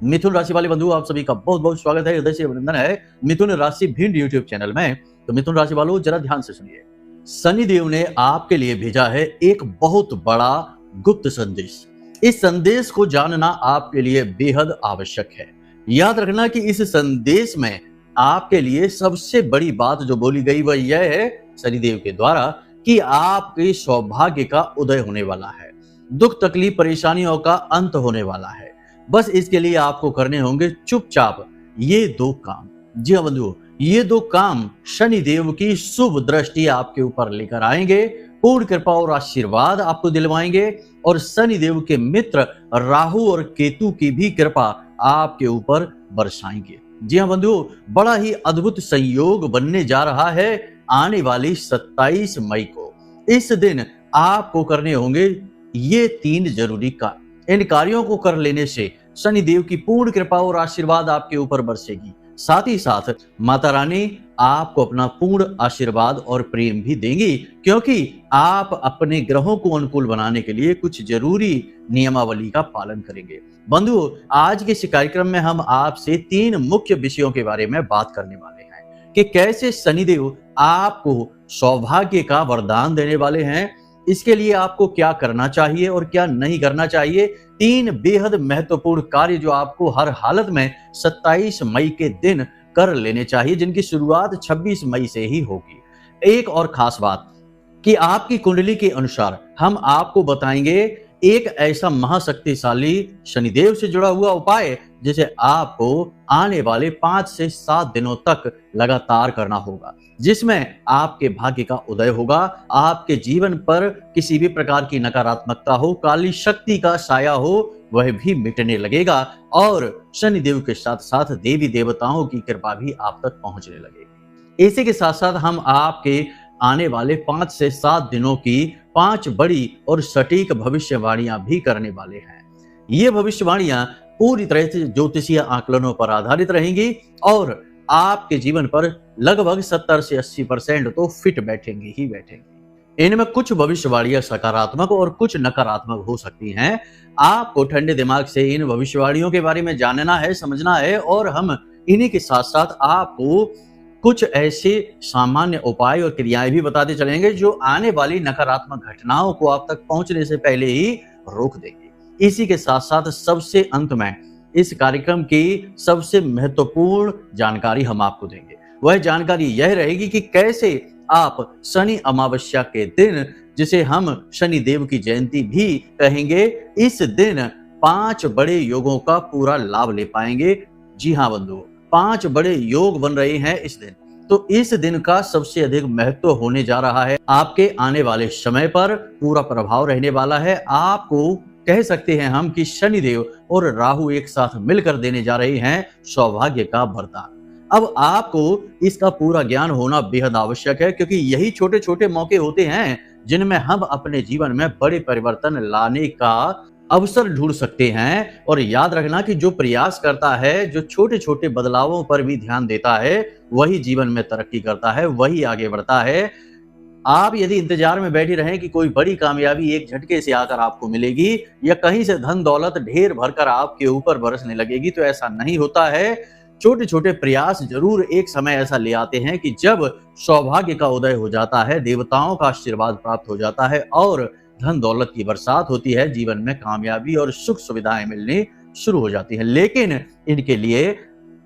मिथुन राशि वाले बंधु, आप सभी का बहुत बहुत स्वागत है, हृदय से अभिनंदन है मिथुन राशि भिंड यूट्यूब चैनल में। तो मिथुन राशि वालों, जरा ध्यान से सुनिए। शनि देव ने आपके लिए भेजा है एक बहुत बड़ा गुप्त संदेश। इस संदेश को जानना आपके लिए बेहद आवश्यक है। याद रखना कि इस संदेश में आपके लिए सबसे बड़ी बात जो बोली गई वह यह है शनिदेव के द्वारा कि आपके सौभाग्य का उदय होने वाला है, दुख तकलीफ परेशानियों का अंत होने वाला है। बस इसके लिए आपको करने होंगे चुपचाप ये दो काम। जी हाँ बंधुओं, ये दो काम शनिदेव की शुभ दृष्टि आपके ऊपर लेकर आएंगे, पूर्ण कृपा और आशीर्वाद आपको दिलवाएंगे और शनिदेव के मित्र राहु और केतु की भी कृपा आपके ऊपर बरसाएंगे। जी हाँ बंधुओं, बड़ा ही अद्भुत संयोग बनने जा रहा है आने वाली 27 मई को। इस दिन आपको करने होंगे ये 3 जरूरी कार्य। इन कार्यों को कर लेने से शनिदेव की पूर्ण कृपा और आशीर्वाद आपके ऊपर बरसेगी। साथ ही साथ माता रानी आपको अपना पूर्ण आशीर्वाद और प्रेम भी देंगी, क्योंकि आप अपने ग्रहों को अनुकूल बनाने के लिए कुछ जरूरी नियमावली का पालन करेंगे। बंधुओं, आज के इस कार्यक्रम में हम आपसे 3 मुख्य विषयों के बारे में बात करने वाले हैं कि कैसे शनिदेव आपको सौभाग्य का वरदान देने वाले हैं, इसके लिए आपको क्या करना चाहिए और क्या नहीं करना चाहिए। 3 बेहद महत्वपूर्ण कार्य जो आपको हर हालत में 27 मई के दिन कर लेने चाहिए, जिनकी शुरुआत 26 मई से ही होगी। एक और खास बात कि आपकी कुंडली के अनुसार हम आपको बताएंगे एक ऐसा महाशक्तिशाली शनिदेव से जुड़ा हुआ उपाय जिसे आपको आने वाले 5 से 7 दिनों तक लगातार करना होगा, जिसमें आपके भाग्य का उदय होगा। आपके जीवन पर किसी भी प्रकार की नकारात्मकता हो, काली शक्ति का साया हो, वह भी मिटने लगेगा और शनिदेव के साथ साथ देवी देवताओं की कृपा भी आप तक पहुंचने लगेगी। इसी के साथ साथ हम आपके आने वाले 5 से 7 दिनों की 5 बड़ी और सटीक भविष्यवाणियां भी करने वाले हैं। ये भविष्यवाणियां पूरी तरह से ज्योतिषीय आकलनों पर आधारित रहेंगी और आपके जीवन पर लगभग 70 से 80% तो फिट बैठेंगी ही बैठेंगी। इनमें कुछ भविष्यवाणियां सकारात्मक और कुछ नकारात्मक हो सकती हैं। आपको ठंडे दिमाग से इन भविष्यवाणियों के बारे में जानना है, समझना है और हम इन्हीं के साथ साथ आपको कुछ ऐसे सामान्य उपाय और क्रियाएं भी बताते चलेंगे जो आने वाली नकारात्मक घटनाओं को आप तक पहुंचने से पहले ही रोक देंगे। इसी के साथ साथ सबसे अंत में इस कार्यक्रम की सबसे महत्वपूर्ण जानकारी हम आपको देंगे। वह जानकारी यह रहेगी कि कैसे आप शनि अमावस्या के दिन, जिसे हम शनि देव की जयंती भी कहेंगे, इस दिन 5 बड़े योगों का पूरा लाभ ले पाएंगे। जी हाँ बंधुओं, 5 बड़े योग बन रहे हैं इस दिन। तो इस दिन का सबसे अधिक महत्व होने जा रहा है। आपके आने वाले समय पर पूरा प्रभाव रहने वाला है। आपको कह सकते हैं हम कि शनिदेव और राहु एक साथ मिलकर देने जा रहे हैं सौभाग्य का वरदान। अब आपको इसका पूरा ज्ञान होना बेहद आवश्यक है, क्योंकि यही छोटे छोटे मौके होते हैं जिनमें हम अपने जीवन में बड़े परिवर्तन लाने का अवसर ढूंढ सकते हैं। और याद रखना कि जो प्रयास करता है, जो छोटे छोटे बदलावों पर भी ध्यान देता है, वही जीवन में तरक्की करता है, वही आगे बढ़ता है। आप यदि इंतजार में बैठे रहें कि कोई बड़ी कामयाबी एक झटके से आकर आपको मिलेगी या कहीं से धन दौलत ढेर भरकर आपके ऊपर बरसने लगेगी, तो ऐसा नहीं होता है। छोटे छोटे प्रयास जरूर एक समय ऐसा ले आते हैं कि जब सौभाग्य का उदय हो जाता है, देवताओं का आशीर्वाद प्राप्त हो जाता है और धन दौलत की बरसात होती है, जीवन में कामयाबी और सुख सुविधाएं मिलनी शुरू हो जाती हैं। लेकिन इनके लिए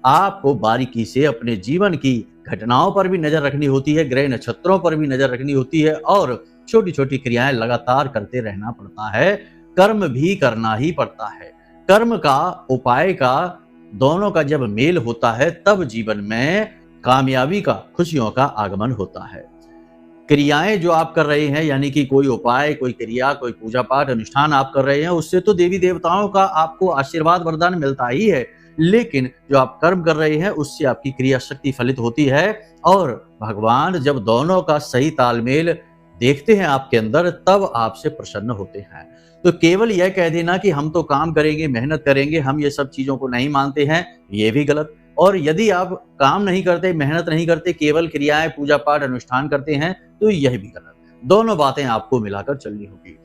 आपको बारीकी से अपने जीवन की घटनाओं पर भी नजर रखनी होती है, ग्रह नक्षत्रों पर भी नजर रखनी होती है और छोटी छोटी क्रियाएं लगातार करते रहना पड़ता है। कर्म भी करना ही पड़ता है। कर्म का, उपाय का, दोनों का जब मेल होता है तब जीवन में कामयाबी का, खुशियों का आगमन होता है। क्रियाएं जो आप कर रहे हैं, यानी कि कोई उपाय, कोई क्रिया, कोई पूजा पाठ अनुष्ठान आप कर रहे हैं, उससे तो देवी देवताओं का आपको आशीर्वाद वरदान मिलता ही है। लेकिन जो आप कर्म कर रहे हैं उससे आपकी क्रिया शक्ति फलित होती है और भगवान जब दोनों का सही तालमेल देखते हैं आपके अंदर, तब आपसे प्रसन्न होते हैं। तो केवल यह कह देना कि हम तो काम करेंगे, मेहनत करेंगे, हम ये सब चीजों को नहीं मानते हैं, ये भी गलत। और यदि आप काम नहीं करते, मेहनत नहीं करते, केवल क्रियाएं, पूजा पाठ, अनुष्ठान करते हैं, तो यह भी गलत। दोनों बातें आपको मिलाकर चलनी होगी।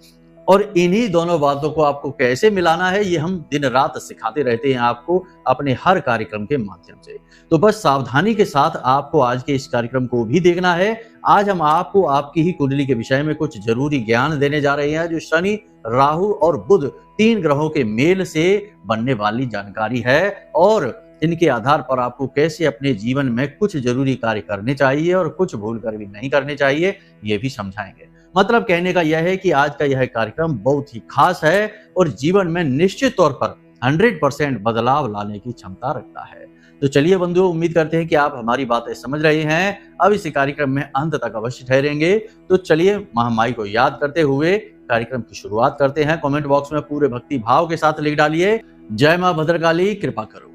और इन्हीं दोनों बातों को आपको कैसे मिलाना है, ये हम दिन रात सिखाते रहते हैं आपको अपने हर कार्यक्रम के माध्यम से। तो बस सावधानी के साथ आपको आज के इस कार्यक्रम को भी देखना है। आज हम आपको आपकी ही कुंडली के विषय में कुछ जरूरी ज्ञान देने जा रहे हैं, जो शनि, राहु और बुध 3 ग्रहों के मेल से बनने वाली जानकारी है, और इनके आधार पर आपको कैसे अपने जीवन में कुछ जरूरी कार्य करने चाहिए और कुछ भूल कर भी नहीं करने चाहिए, ये भी समझाएंगे। मतलब कहने का यह है कि आज का यह कार्यक्रम बहुत ही खास है और जीवन में निश्चित तौर पर 100% बदलाव लाने की क्षमता रखता है। तो चलिए बंधुओं, उम्मीद करते हैं कि आप हमारी बातें समझ रहे हैं। अब इस कार्यक्रम में अंत तक अवश्य ठहरेंगे। तो चलिए महामाई को याद करते हुए कार्यक्रम की शुरुआत करते हैं। कमेंट बॉक्स में पूरे भक्ति भाव के साथ लिख डालिए, जय मां भद्रकाली कृपा करो।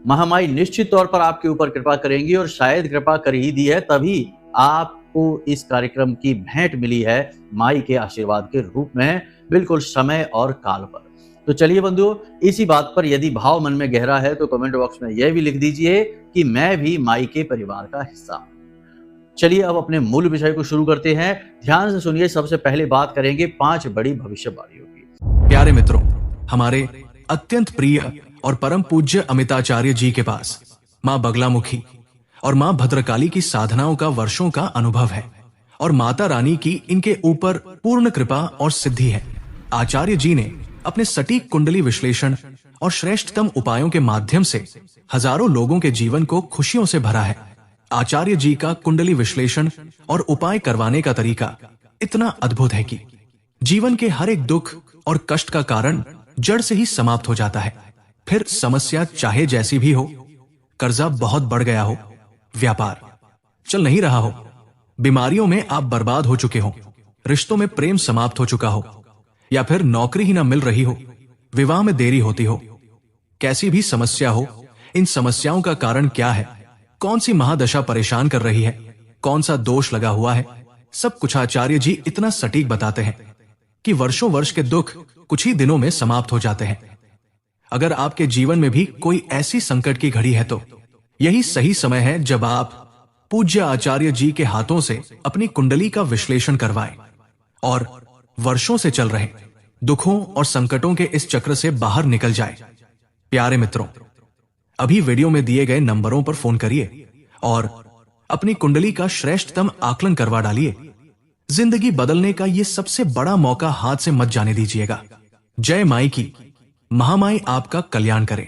महामाई निश्चित तौर पर आपके ऊपर कृपा करेंगी, और शायद कृपा कर ही दी है तभी आपको इस कार्यक्रम की भेंट मिली है माई के आशीर्वाद के रूप में, बिल्कुल समय और काल पर। तो चलिए बंधुओं, इसी बात पर यदि भाव मन में गहरा है तो कमेंट बॉक्स में यह भी लिख दीजिए कि मैं भी माई के परिवार का हिस्सा हूं। चलिए अब अपने मूल विषय को शुरू करते हैं। ध्यान से सुनिए। सबसे पहले बात करेंगे 5 बड़ी भविष्यवाणियों की। प्यारे मित्रों, हमारे अत्यंत प्रिय और परम पूज्य अमिताचार्य जी के पास माँ बगलामुखी और माँ भद्रकाली की साधनाओं का वर्षों का अनुभव है, और माता रानी की इनके ऊपर पूर्ण कृपा और सिद्धि है। आचार्य जी ने अपने सटीक कुंडली विश्लेषण और श्रेष्ठतम उपायों के माध्यम से हजारों लोगों के जीवन को खुशियों से भरा है। आचार्य जी का कुंडली विश्लेषण और उपाय करवाने का तरीका इतना अद्भुत है कि जीवन के हर एक दुख और कष्ट का कारण जड़ से ही समाप्त हो जाता है। फिर समस्या चाहे जैसी भी हो, कर्जा बहुत बढ़ गया हो, व्यापार चल नहीं रहा हो, बीमारियों में आप बर्बाद हो चुके हो, रिश्तों में प्रेम समाप्त हो चुका हो, या फिर नौकरी ही ना मिल रही हो, विवाह में देरी होती हो, कैसी भी समस्या हो, इन समस्याओं का कारण क्या है, कौन सी महादशा परेशान कर रही है, कौन सा दोष लगा हुआ है, सब कुछ आचार्य जी इतना सटीक बताते हैं कि वर्षों वर्ष के दुख कुछ ही दिनों में समाप्त हो जाते हैं। अगर आपके जीवन में भी कोई ऐसी संकट की घड़ी है तो यही सही समय है जब आप पूज्य आचार्य जी के हाथों से अपनी कुंडली का विश्लेषण करवाएं और वर्षों से चल रहे दुखों और संकटों के इस चक्र से बाहर निकल जाए। प्यारे मित्रों, अभी वीडियो में दिए गए नंबरों पर फोन करिए और अपनी कुंडली का श्रेष्ठतम आकलन करवा डालिए। जिंदगी बदलने का ये सबसे बड़ा मौका हाथ से मत जाने दीजिएगा। जय माई की। महामाई आपका कल्याण करे।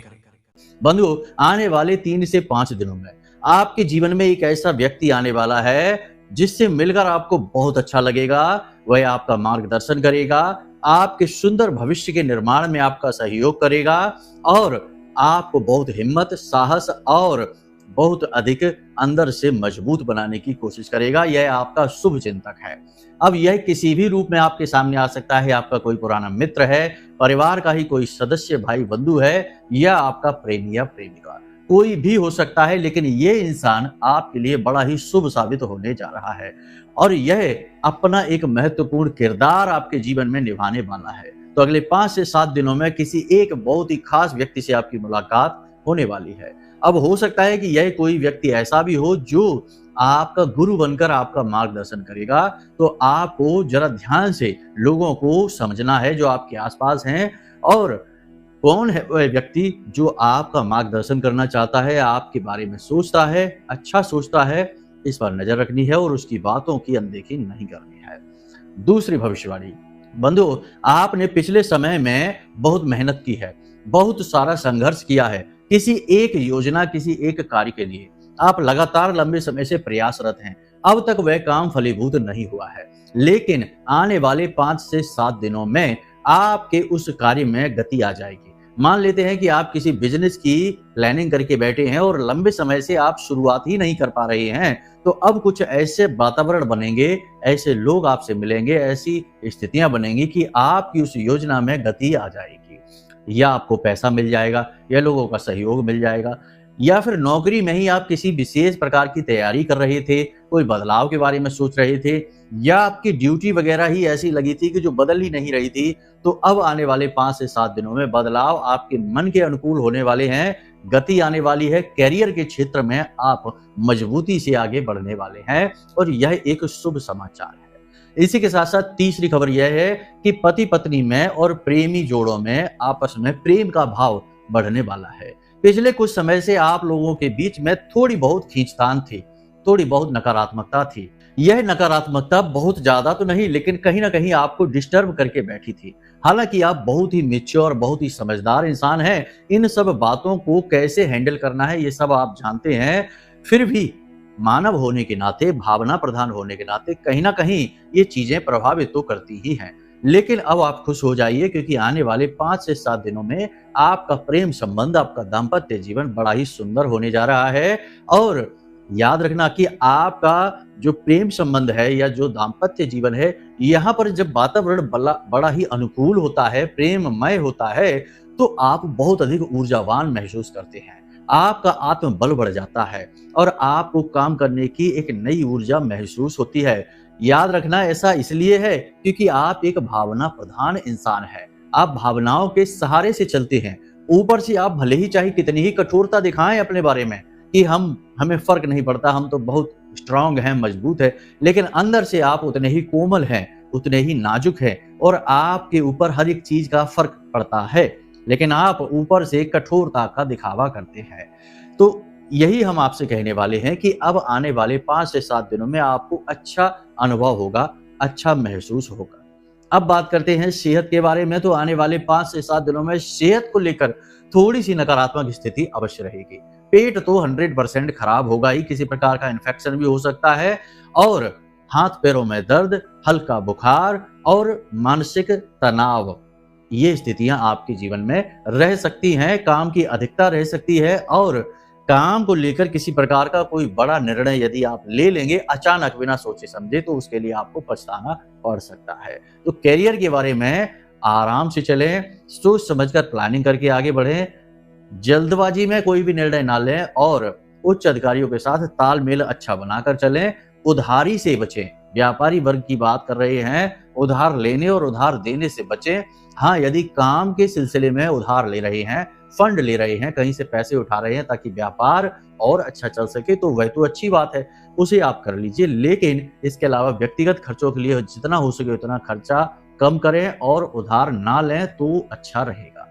बंधुओं, आने वाले 3 से 5 दिनों में आपके जीवन में एक ऐसा व्यक्ति आने वाला है जिससे मिलकर आपको बहुत अच्छा लगेगा। वह आपका मार्गदर्शन करेगा, आपके सुंदर भविष्य के निर्माण में आपका सहयोग करेगा, और आपको बहुत हिम्मत, साहस और बहुत अधिक अंदर से मजबूत बनाने की कोशिश करेगा। यह आपका शुभ चिंतक है। अब यह किसी भी रूप में आपके सामने आ सकता है। आपका कोई पुराना मित्र है, परिवार का ही कोई सदस्य, भाई बंधु है, या आपका प्रेमी या प्रेमिका, कोई भी हो सकता है। लेकिन ये इंसान आपके लिए बड़ा ही शुभ साबित होने जा रहा है, और यह अपना एक महत्वपूर्ण किरदार आपके जीवन में निभाने वाला है। तो अगले 5 से 7 दिनों में किसी एक बहुत ही खास व्यक्ति से आपकी मुलाकात होने वाली है। अब हो सकता है कि यह कोई व्यक्ति ऐसा भी हो जो आपका गुरु बनकर आपका मार्गदर्शन करेगा। तो आपको जरा ध्यान से लोगों को समझना है जो आपके आसपास हैं, और कौन है वह व्यक्ति जो आपका मार्गदर्शन करना चाहता है, आपके बारे में सोचता है, अच्छा सोचता है। इस पर नजर रखनी है और उसकी बातों की अनदेखी नहीं करनी है। दूसरी भविष्यवाणी, बंधु, आपने पिछले समय में बहुत मेहनत की है, बहुत सारा संघर्ष किया है किसी एक योजना, किसी एक कार्य के लिए। आप लगातार लंबे समय से प्रयासरत हैं। अब तक वह काम फलीभूत नहीं हुआ है, लेकिन आने वाले 5 से 7 दिनों में आपके उस कार्य में गति आ जाएगी। मान लेते हैं कि आप किसी बिजनेस की प्लानिंग करके बैठे हैं और लंबे समय से आप शुरुआत ही नहीं कर पा रहे हैं, तो अब कुछ ऐसे वातावरण बनेंगे, ऐसे लोग आपसे मिलेंगे, ऐसी स्थितियां बनेंगी कि आपकी उस योजना में गति आ जाएगी। या आपको पैसा मिल जाएगा, या लोगों का सहयोग मिल जाएगा, या फिर नौकरी में ही आप किसी विशेष प्रकार की तैयारी कर रहे थे, कोई बदलाव के बारे में सोच रहे थे, या आपकी ड्यूटी वगैरह ही ऐसी लगी थी कि जो बदल ही नहीं रही थी। तो अब आने वाले 5 से 7 दिनों में बदलाव आपके मन के अनुकूल होने वाले हैं, गति आने वाली है। कैरियर के क्षेत्र में आप मजबूती से आगे बढ़ने वाले हैं, और यह एक शुभ समाचार है। इसी के साथ साथ तीसरी खबर यह है कि पति पत्नी में और प्रेमी जोड़ों में आपस में प्रेम का भाव बढ़ने वाला है। पिछले कुछ समय से आप लोगों के बीच में थोड़ी बहुत खींचतान थी, थोड़ी बहुत नकारात्मकता थी। यह नकारात्मकता बहुत ज्यादा तो नहीं, लेकिन कहीं ना कहीं आपको डिस्टर्ब करके बैठी थी। हालांकि आप बहुत ही मैच्योर, बहुत ही समझदार इंसान हैं, इन सब बातों को कैसे हैंडल करना है ये सब आप जानते हैं। फिर भी मानव होने के नाते, भावना प्रधान होने के नाते कहीं ना कहीं ये चीजें प्रभावित तो करती ही हैं। लेकिन अब आप खुश हो जाइए, क्योंकि आने वाले 5 से 7 दिनों में आपका प्रेम संबंध, आपका दाम्पत्य जीवन बड़ा ही सुंदर होने जा रहा है। और याद रखना कि आपका जो प्रेम संबंध है या जो दाम्पत्य जीवन है, यहाँ पर जब वातावरण बड़ा ही अनुकूल होता है, प्रेममय होता है, तो आप बहुत अधिक ऊर्जावान महसूस करते हैं। आपका आत्मबल बढ़ जाता है और आपको काम करने की एक नई ऊर्जा महसूस होती है। याद रखना ऐसा इसलिए है क्योंकि आप एक भावना प्रधान इंसान हैं। आप भावनाओं के सहारे से चलते हैं। ऊपर से आप भले ही चाहे कितनी ही कठोरता दिखाएं अपने बारे में कि हमें फर्क नहीं पड़ता, हम तो बहुत स्ट्रांग हैं, मजबूत है, लेकिन अंदर से आप उतने ही कोमल हैं, उतने ही नाजुक हैं और आपके ऊपर हर एक चीज का फर्क पड़ता है, लेकिन आप ऊपर से कठोरता का दिखावा करते हैं। तो यही हम आपसे कहने वाले हैं कि अब आने वाले 5 से 7 दिनों में आपको अच्छा अनुभव होगा, अच्छा महसूस होगा। अब बात करते हैं सेहत के बारे में। तो आने वाले 5 से 7 दिनों में सेहत को लेकर थोड़ी सी नकारात्मक स्थिति अवश्य रहेगी। पेट तो 100% खराब होगा ही, किसी प्रकार का इन्फेक्शन भी हो सकता है और हाथ पैरों में दर्द, हल्का बुखार और मानसिक तनाव, ये स्थितियां आपके जीवन में रह सकती हैं। काम की अधिकता रह सकती है और काम को लेकर किसी प्रकार का कोई बड़ा निर्णय यदि आप ले लेंगे अचानक बिना सोचे समझे, तो उसके लिए आपको पछताना पड़ सकता है। तो करियर के बारे में आराम से चलें, सोच समझकर प्लानिंग करके आगे बढ़ें, जल्दबाजी में कोई भी निर्णय ना लें और उच्च अधिकारियों के साथ तालमेल अच्छा बनाकर चलें। उधारी से बचें। व्यापारी वर्ग की बात कर रहे हैं, उधार लेने और उधार देने से बचें। हाँ, यदि काम के सिलसिले में उधार ले रहे हैं, फंड ले रहे हैं, कहीं से पैसे उठा रहे हैं ताकि व्यापार और अच्छा चल सके, तो वह तो अच्छी बात है, उसे आप कर लीजिए। लेकिन इसके अलावा व्यक्तिगत खर्चों के लिए जितना हो सके उतना खर्चा कम करें और उधार ना लें तो अच्छा रहेगा।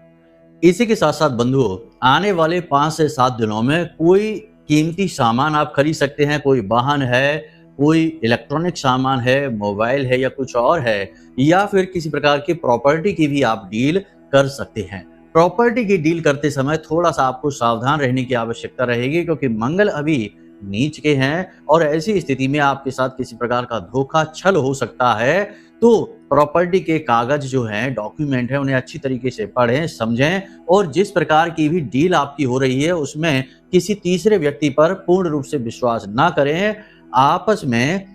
इसी के साथ साथ बंधुओं, आने वाले 5 से 7 दिनों में कोई कीमती सामान आप खरीद सकते हैं। कोई वाहन है, कोई इलेक्ट्रॉनिक सामान है, मोबाइल है या कुछ और है, या फिर किसी प्रकार की प्रॉपर्टी की भी आप डील कर सकते हैं। प्रॉपर्टी की डील करते समय थोड़ा सा आपको सावधान रहने की आवश्यकता रहेगी, क्योंकि मंगल अभी नीच के हैं और ऐसी स्थिति में आपके साथ किसी प्रकार का धोखा छल हो सकता है। तो प्रॉपर्टी के कागज जो हैं, डॉक्यूमेंट हैं, उन्हें अच्छी तरीके से पढ़ें, समझें और जिस प्रकार की भी डील आपकी हो रही है उसमें किसी तीसरे व्यक्ति पर पूर्ण रूप से विश्वास ना करें। आपस में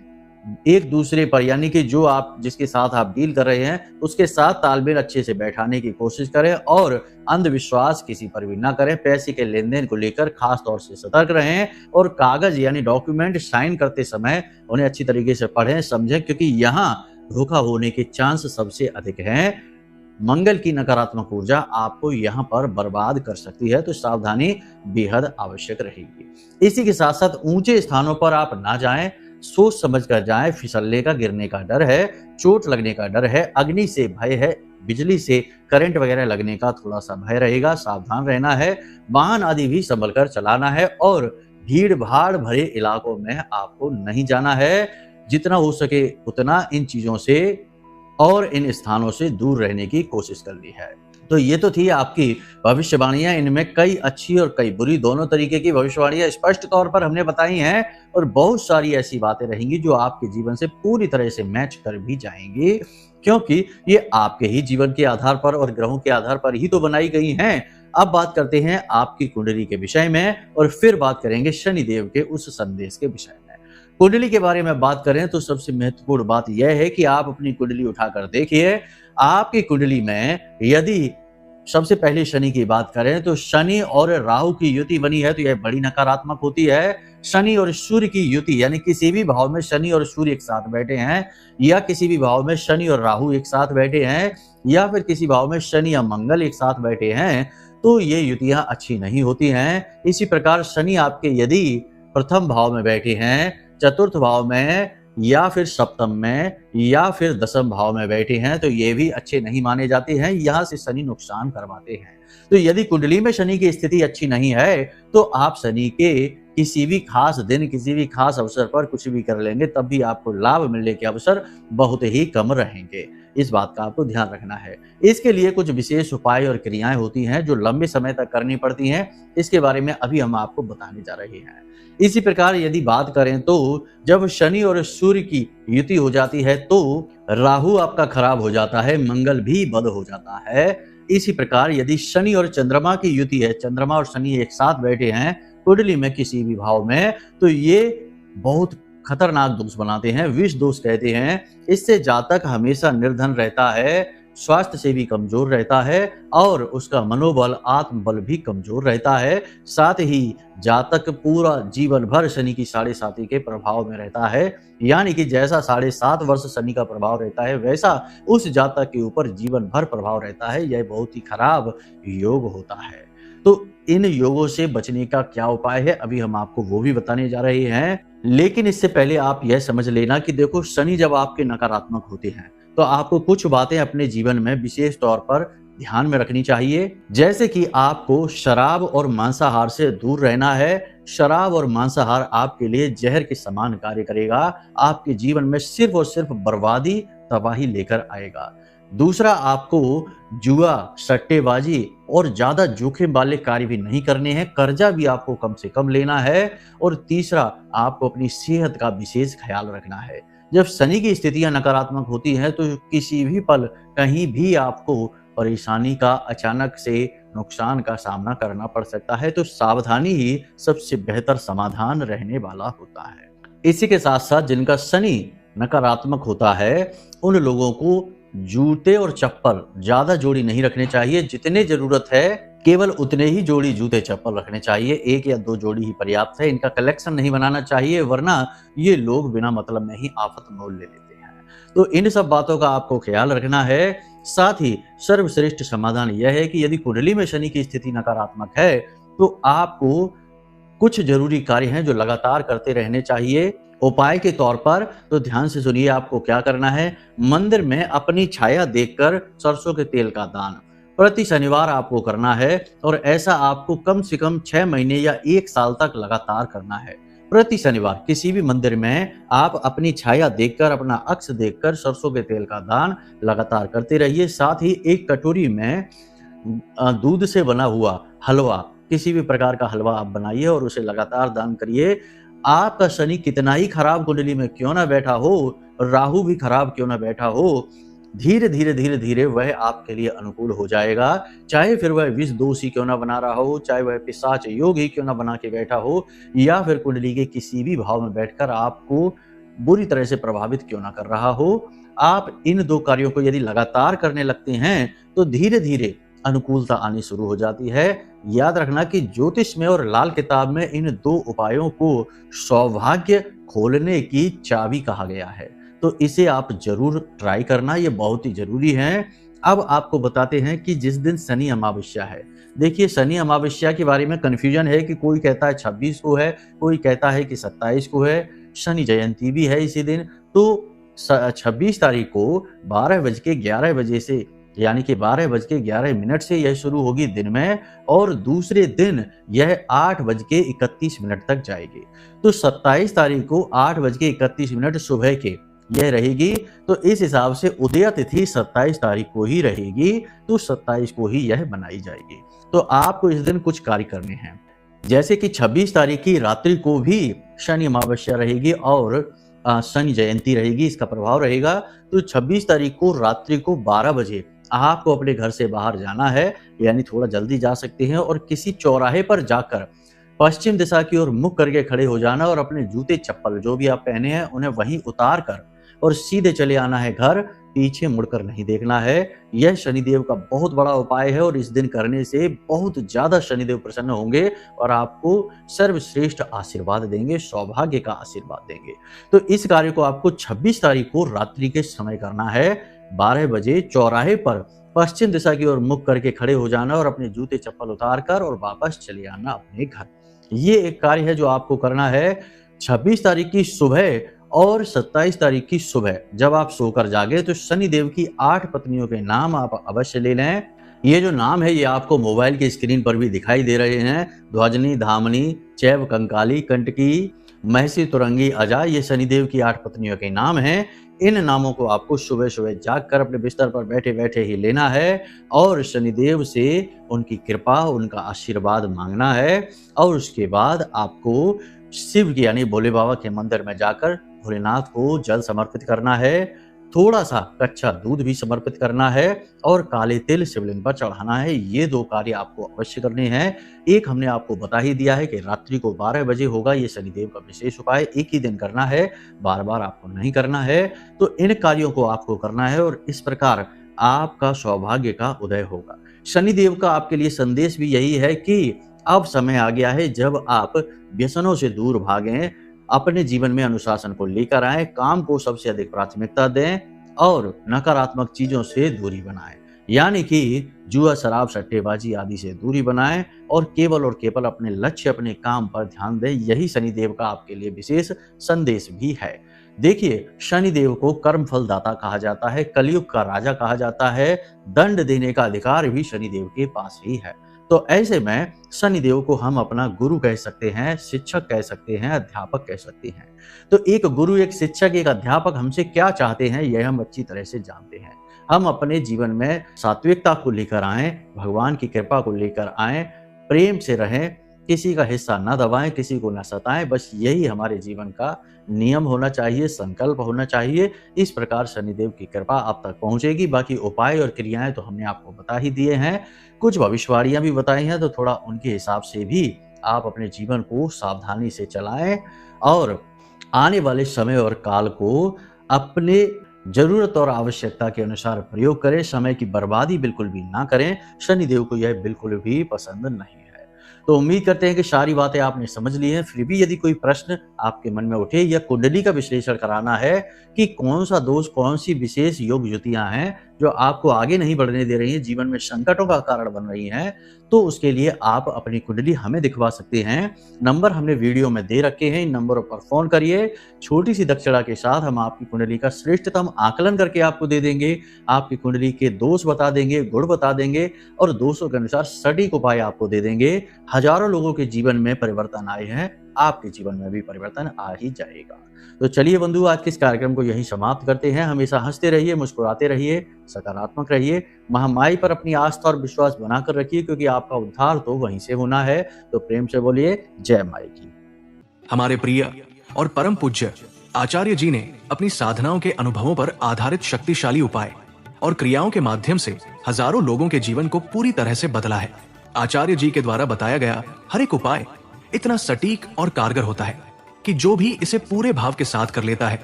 एक दूसरे पर, यानी कि जो आप जिसके साथ आप डील कर रहे हैं उसके साथ तालमेल अच्छे से बैठाने की कोशिश करें और अंधविश्वास किसी पर भी ना करें। पैसे के लेन देन को लेकर खास तौर से सतर्क रहें और कागज यानी डॉक्यूमेंट साइन करते समय उन्हें अच्छी तरीके से पढ़ें, समझें, क्योंकि यहाँ धोखा होने के चांस सबसे अधिक हैं। मंगल की नकारात्मक ऊर्जा आपको यहाँ पर बर्बाद कर सकती है, तो सावधानी बेहद आवश्यक रहेगी। इसी के साथ साथ ऊंचे स्थानों पर आप ना जाएं, सोच समझ कर जाएं। फिसलने का, गिरने का डर है, चोट लगने का डर है, अग्नि से भय है, बिजली से करंट वगैरह लगने का थोड़ा सा भय रहेगा, सावधान रहना है। वाहन आदि भी संभल कर चलाना है और भीड़ भाड़ भरे इलाकों में आपको नहीं जाना है। जितना हो सके उतना इन चीजों से और इन स्थानों से दूर रहने की कोशिश करनी है। तो ये तो थी आपकी भविष्यवाणियां। इनमें कई अच्छी और कई बुरी, दोनों तरीके की भविष्यवाणियां स्पष्ट तौर पर हमने बताई हैं और बहुत सारी ऐसी बातें रहेंगी जो आपके जीवन से पूरी तरह से मैच कर भी जाएंगी, क्योंकि ये आपके ही जीवन के आधार पर और ग्रहों के आधार पर ही तो बनाई गई हैं। अब बात करते हैं आपकी कुंडली के विषय में और फिर बात करेंगे शनिदेव के उस संदेश के विषय में। कुंडली के बारे में बात करें तो सबसे महत्वपूर्ण बात यह है कि आप अपनी कुंडली उठाकर देखिए। आपकी कुंडली में यदि सबसे पहले शनि की बात करें तो शनि और राहु की युति बनी है, तो यह बड़ी नकारात्मक होती है। शनि और सूर्य की युति, यानी किसी भी भाव में शनि और सूर्य एक साथ बैठे हैं, या किसी भी भाव में शनि और राहु एक साथ बैठे हैं, या फिर किसी भाव में शनि या मंगल एक साथ बैठे हैं, तो ये युतियां अच्छी नहीं होती हैं। इसी प्रकार शनि आपके यदि प्रथम भाव में बैठे हैं, चतुर्थ भाव में या फिर सप्तम में या फिर दसम भाव में बैठे हैं तो ये भी अच्छे नहीं माने जाते हैं। यहाँ से शनि नुकसान करवाते हैं। तो यदि कुंडली में शनि की स्थिति अच्छी नहीं है तो आप शनि के किसी भी खास दिन, किसी भी खास अवसर पर कुछ भी कर लेंगे तब भी आपको लाभ मिलने के अवसर बहुत ही कम रहेंगे। इस बात का आपको ध्यान रखना है। इसके लिए कुछ विशेष उपाय और क्रियाएं होती हैं जो लंबे समय तक करनी पड़ती हैं। इसके बारे में अभी हम आपको बताने जा रहे हैं। इसी प्रकार यदि बात करें तो जब शनि और सूर्य की युति हो जाती है तो राहु आपका खराब हो जाता है, मंगल भी बद हो जाता है। इसी प्रकार यदि शनि और चंद्रमा की युति है, चंद्रमा और शनि एक साथ बैठे हैं कुंडली में किसी भी भाव में, तो ये बहुत खतरनाक दोष बनाते हैं, विष दोष कहते हैं। इससे जातक हमेशा निर्धन रहता है, स्वास्थ्य से भी कमजोर रहता है और उसका मनोबल, आत्मबल भी कमजोर रहता है। साथ ही जातक पूरा जीवन भर शनि की 7.5 के प्रभाव में रहता है। यानी कि जैसा 7.5 वर्ष शनि का प्रभाव रहता है वैसा उस जातक के ऊपर जीवन भर प्रभाव रहता है। यह बहुत ही खराब योग होता है। तो इन योगों से बचने का क्या उपाय है अभी हम आपको वो भी बताने जा रहे हैं। लेकिन इससे पहले आप यह समझ लेना कि देखो, शनि जब आपके नकारात्मक होते हैं तो आपको कुछ बातें अपने जीवन में विशेष तौर पर ध्यान में रखनी चाहिए। जैसे कि आपको शराब और मांसाहार से दूर रहना है। शराब और मांसाहार आपके लिए जहर के समान कार्य करेगा, आपके जीवन में सिर्फ और सिर्फ बर्बादी, तबाही लेकर आएगा। दूसरा, आपको जुआ, सट्टेबाजी और ज्यादा जोखिम वाले कार्य भी नहीं करने हैं। कर्जा भी आपको कम से कम लेना है। और तीसरा, आपको अपनी सेहत का विशेष ख्याल रखना है। जब शनि की स्थितियां नकारात्मक होती हैं तो किसी भी पल कहीं भी आपको परेशानी का, अचानक से नुकसान का सामना करना पड़ सकता है। तो सावधानी ही सबसे बेहतर समाधान रहने वाला होता है। इसी के साथ साथ जिनका शनि नकारात्मक होता है उन लोगों को जूते और चप्पल ज्यादा जोड़ी नहीं रखने चाहिए। जितने जरूरत है केवल उतने ही जोड़ी जूते चप्पल रखने चाहिए। 1 या 2 जोड़ी ही पर्याप्त है। इनका कलेक्शन नहीं बनाना चाहिए, वरना ये लोग बिना मतलब में ही आफत मोल ले लेते हैं। तो इन सब बातों का आपको ख्याल रखना है। साथ ही सर्वश्रेष्ठ समाधान यह है कि यदि कुंडली में शनि की स्थिति नकारात्मक है तो आपको कुछ जरूरी कार्य हैं जो लगातार करते रहने चाहिए। उपाय के तौर पर तो ध्यान से सुनिए आपको क्या करना है। मंदिर में अपनी छाया देखकर सरसों के तेल का दान प्रति शनिवार आपको करना है। और ऐसा आपको कम से कम 6 महीने या 1 साल तक लगातार करना है। प्रति शनिवार किसी भी मंदिर में आप अपनी छाया देखकर, अपना अक्ष देखकर सरसों के तेल का दान लगातार करते रहिए। साथ ही एक कटोरी में दूध से बना हुआ हलवा, किसी भी प्रकार का हलवा आप बनाइए और उसे लगातार दान करिए। आपका शनि कितना ही खराब कुंडली में क्यों ना बैठा हो, राहु भी खराब क्यों ना बैठा हो, धीरे धीरे वह आपके लिए अनुकूल हो जाएगा। चाहे फिर वह विष दोष ही क्यों ना बना रहा हो, चाहे वह पिशाच योग ही क्यों ना बना के बैठा हो, या फिर कुंडली के किसी भी भाव में बैठकर आपको बुरी तरह से प्रभावित क्यों ना कर रहा हो, आप इन 2 कार्यों को यदि लगातार करने लगते हैं तो धीरे धीरे अनुकूलता आनी शुरू हो जाती है। याद रखना कि ज्योतिष में और लाल किताब में इन 2 उपायों को सौभाग्य खोलने की चाबी कहा गया है। तो इसे आप जरूर ट्राई करना, ये बहुत ही जरूरी है। अब आपको बताते हैं कि जिस दिन शनि अमावस्या है, देखिए शनि अमावस्या के बारे में कंफ्यूजन है कि कोई कहता है 26 को है, कोई कहता है कि 27 को है। शनि जयंती भी है इसी दिन। तो 26 तारीख को 12:11 से यानी कि 12:11 से यह शुरू होगी दिन में और दूसरे दिन यह 8:31 तक जाएगी। तो 27 तारीख को 8:31 सुबह के यह रहेगी। तो इस हिसाब से उदय तिथि 27 तारीख को ही रहेगी। तो 27 को ही यह बनाई जाएगी। तो आपको इस दिन कुछ कार्य करने हैं, जैसे कि 26 तारीख की रात्रि को भी शनि अमावस्या रहेगी और शनि जयंती रहेगी, इसका प्रभाव रहेगा। तो 26 तारीख को रात्रि को 12 बजे आपको अपने घर से बाहर जाना है, यानी थोड़ा जल्दी जा सकते हैं और किसी चौराहे पर जाकर पश्चिम दिशा की ओर मुख करके खड़े हो जाना और अपने जूते चप्पल जो भी आप पहने हैं उन्हें वहीं उतार कर और सीधे चले आना है घर, पीछे मुड़कर नहीं देखना है। यह शनिदेव का बहुत बड़ा उपाय है और इस दिन करने से बहुत ज्यादा शनिदेव प्रसन्न होंगे और आपको सर्वश्रेष्ठ आशीर्वाद देंगे, सौभाग्य का आशीर्वाद देंगे। तो इस कार्य को आपको 26 तारीख को रात्रि के समय करना है। 12 बजे चौराहे पर पश्चिम दिशा की ओर मुख करके खड़े हो जाना और अपने जूते चप्पल उतार कर और वापस चले आना अपने घर। ये एक कार्य है जो आपको करना है 26 तारीख की सुबह और 27 तारीख की सुबह जब आप सोकर जागे तो शनिदेव की 8 पत्नियों के नाम आप अवश्य ले लें। ये जो नाम है ये आपको मोबाइल की स्क्रीन पर भी दिखाई दे रहे हैं। ध्वजनी, धामनी, चैव, कंकाली, कंटकी, महसी, तुरंगी, अजा, ये शनिदेव की 8 पत्नियों के नाम हैं। इन नामों को आपको सुबह सुबह जागकर अपने बिस्तर पर बैठे बैठे ही लेना है और शनिदेव से उनकी कृपा, उनका आशीर्वाद मांगना है। और उसके बाद आपको शिव की यानी भोले बाबा के मंदिर में जाकर भोलेनाथ को जल समर्पित करना है, थोड़ा सा कच्चा दूध भी समर्पित करना है और काले तिल शिवलिंग पर चढ़ाना है। ये 2 कार्य आपको अवश्य करने हैं। एक हमने आपको बता ही दिया है कि रात्रि को 12 बजे होगा ये शनिदेव का विशेष उपाय, एक ही दिन करना है, बार बार आपको नहीं करना है। तो इन कार्यों को आपको करना है और इस प्रकार आपका सौभाग्य का उदय होगा। शनिदेव का आपके लिए संदेश भी यही है कि अब समय आ गया है जब आप व्यसनों से दूर भागें, अपने जीवन में अनुशासन को लेकर आएं, काम को सबसे अधिक प्राथमिकता दें और नकारात्मक चीजों से दूरी बनाएं, यानी कि जुआ, शराब, सट्टेबाजी आदि से दूरी बनाएं और केवल अपने लक्ष्य, अपने काम पर ध्यान दें। यही शनिदेव का आपके लिए विशेष संदेश भी है। देखिए, शनिदेव को कर्म फल दाता कहा जाता है, कलयुग का राजा कहा जाता है, दंड देने का अधिकार भी शनिदेव के पास ही है। तो ऐसे में शनिदेव को हम अपना गुरु कह सकते हैं, शिक्षक कह सकते हैं, अध्यापक कह सकते हैं। तो एक गुरु, एक शिक्षक, एक अध्यापक हमसे क्या चाहते हैं यह हम अच्छी तरह से जानते हैं। हम अपने जीवन में सात्विकता को लेकर आएं, भगवान की कृपा को लेकर आएं, प्रेम से रहें, किसी का हिस्सा न दबाएं, किसी को न सताएं, बस यही हमारे जीवन का नियम होना चाहिए, संकल्प होना चाहिए। इस प्रकार शनिदेव की कृपा आप तक पहुंचेगी। बाकी उपाय और क्रियाएं तो हमने आपको बता ही दिए हैं, कुछ भविष्यवाणियां भी बताई हैं, तो थोड़ा उनके हिसाब से भी आप अपने जीवन को सावधानी से चलाएं और आने वाले समय और काल को अपने जरूरत और आवश्यकता के अनुसार प्रयोग करें। समय की बर्बादी बिल्कुल भी ना करें, शनिदेव को यह बिल्कुल भी पसंद नहीं है। तो उम्मीद करते हैं कि सारी बातें आपने समझ ली हैं। फिर भी यदि कोई प्रश्न आपके मन में उठे या कुंडली का विश्लेषण कराना है कि कौन सा दोष, कौन सी विशेष योग युतियां हैं जो आपको आगे नहीं बढ़ने दे रही हैं, जीवन में संकटों का कारण बन रही हैं, तो उसके लिए आप अपनी कुंडली हमें दिखवा सकते हैं। नंबर हमने वीडियो में दे रखे हैं, इन नंबरों पर फोन करिए। छोटी सी दक्षिणा के साथ हम आपकी कुंडली का श्रेष्ठतम आकलन करके आपको दे देंगे, आपकी कुंडली के दोष बता देंगे, गुण बता देंगे और दोषों के अनुसार सटीक उपाय आपको दे देंगे। हजारों लोगों के जीवन में परिवर्तन आए हैं, आपके जीवन में भी परिवर्तन आ ही जाएगा। तो चलिए बंधु, आज के इस कार्यक्रम को यहीं समाप्त करते हैं। हमेशा हंसते रहिए, मुस्कुराते रहिए, सकारात्मक रहिए, महामाई पर अपनी आस्था और विश्वास बनाकर रखिए, क्योंकि आपका उद्धार तो वहीं से होना है। तो प्रेम से बोलिए जय माई की। हमारे प्रिय और परम पूज्य आचार्य जी ने अपनी साधनाओं के अनुभवों पर आधारित शक्तिशाली उपाय और क्रियाओं के माध्यम से हजारों लोगों के जीवन को पूरी तरह से बदला है। आचार्य जी के द्वारा बताया गया हर एक उपाय इतना सटीक और कारगर होता है कि जो भी इसे पूरे भाव के साथ कर लेता है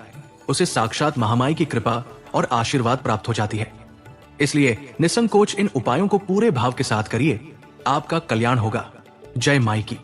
उसे साक्षात महामाई की कृपा और आशीर्वाद प्राप्त हो जाती है। इसलिए निसंकोच इन उपायों को पूरे भाव के साथ करिए, आपका कल्याण होगा। जय माई की।